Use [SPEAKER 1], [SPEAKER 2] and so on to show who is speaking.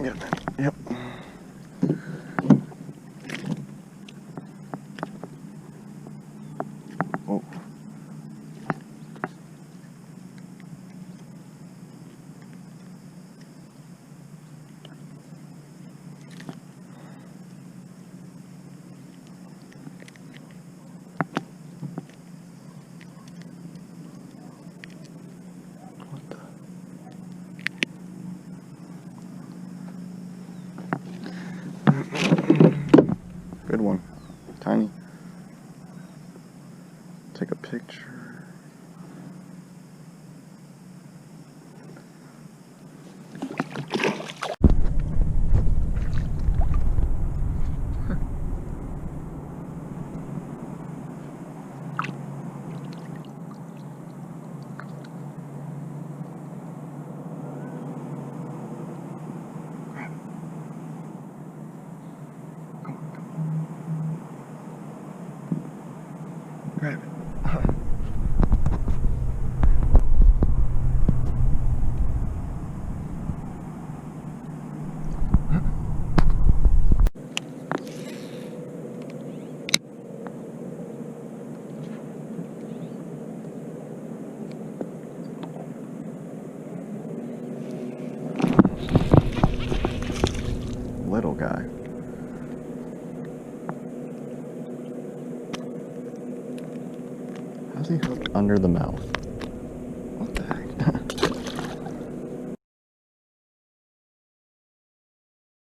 [SPEAKER 1] Get him in. Yep. Oh. What the? Good one. Tiny. Take a picture. Grab it. Little guy. How's he hooked under the mouth?